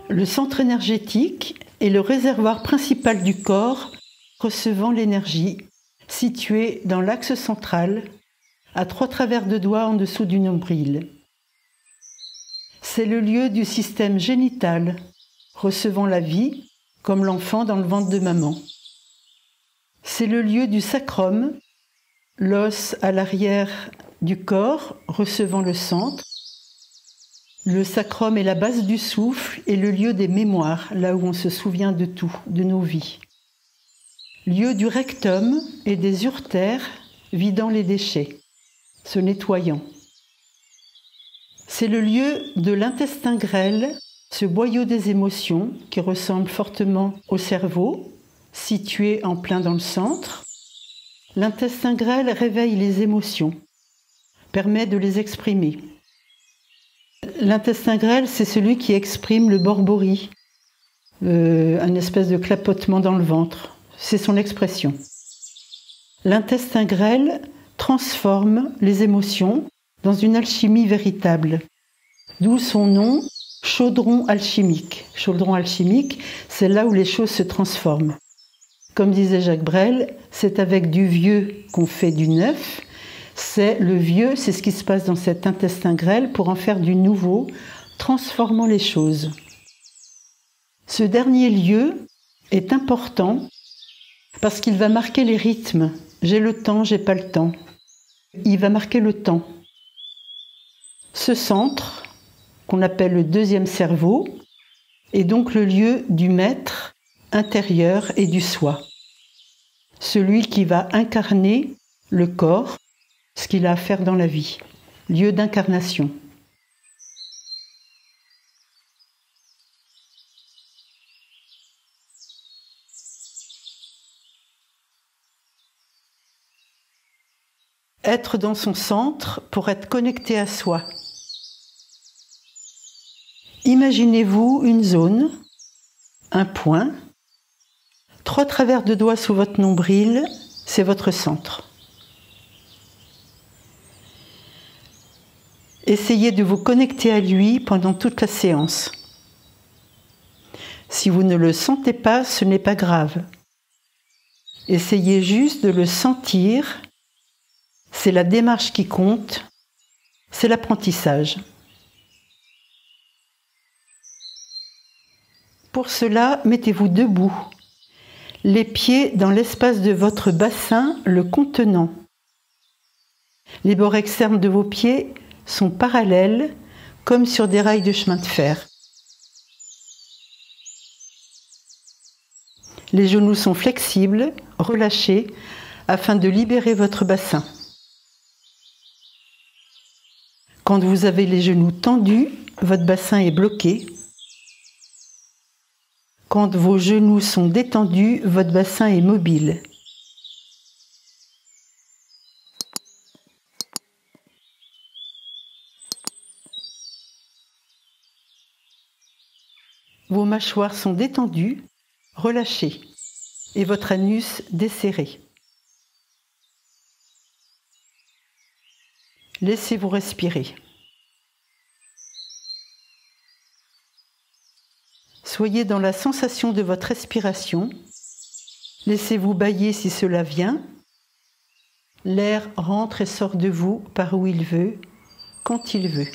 Le centre énergétique est le réservoir principal du corps recevant l'énergie, situé dans l'axe central, à 3 travers de doigts en dessous du nombril. C'est le lieu du système génital, recevant la vie, comme l'enfant dans le ventre de maman. C'est le lieu du sacrum, l'os à l'arrière du corps, recevant le centre. Le sacrum est la base du souffle et le lieu des mémoires, là où on se souvient de tout, de nos vies. Lieu du rectum et des urtères, vidant les déchets, se nettoyant. C'est le lieu de l'intestin grêle, ce boyau des émotions qui ressemble fortement au cerveau, situé en plein dans le centre. L'intestin grêle réveille les émotions, permet de les exprimer. L'intestin grêle, c'est celui qui exprime le borboris, un espèce de clapotement dans le ventre. C'est son expression. L'intestin grêle transforme les émotions dans une alchimie véritable, d'où son nom, chaudron alchimique. Chaudron alchimique, c'est là où les choses se transforment. Comme disait Jacques Brel, c'est avec du vieux qu'on fait du neuf. C'est le vieux, c'est ce qui se passe dans cet intestin grêle pour en faire du nouveau, transformant les choses. Ce dernier lieu est important parce qu'il va marquer les rythmes. J'ai le temps, j'ai pas le temps. Il va marquer le temps. Ce centre, qu'on appelle le deuxième cerveau, est donc le lieu du maître intérieur et du soi. Celui qui va incarner le corps, ce qu'il a à faire dans la vie. Lieu d'incarnation. Être dans son centre pour être connecté à soi. Imaginez-vous une zone, un point, 3 travers de doigts sous votre nombril, c'est votre centre. Essayez de vous connecter à lui pendant toute la séance. Si vous ne le sentez pas, ce n'est pas grave. Essayez juste de le sentir. C'est la démarche qui compte, c'est l'apprentissage. Pour cela, mettez-vous debout, les pieds dans l'espace de votre bassin le contenant. Les bords externes de vos pieds sont parallèles, comme sur des rails de chemin de fer. Les genoux sont flexibles, relâchés, afin de libérer votre bassin. Quand vous avez les genoux tendus, votre bassin est bloqué. Quand vos genoux sont détendus, votre bassin est mobile. Vos mâchoires sont détendues, relâchées, et votre anus desserré. Laissez-vous respirer. Soyez dans la sensation de votre respiration. Laissez-vous bâiller si cela vient. L'air rentre et sort de vous par où il veut, quand il veut.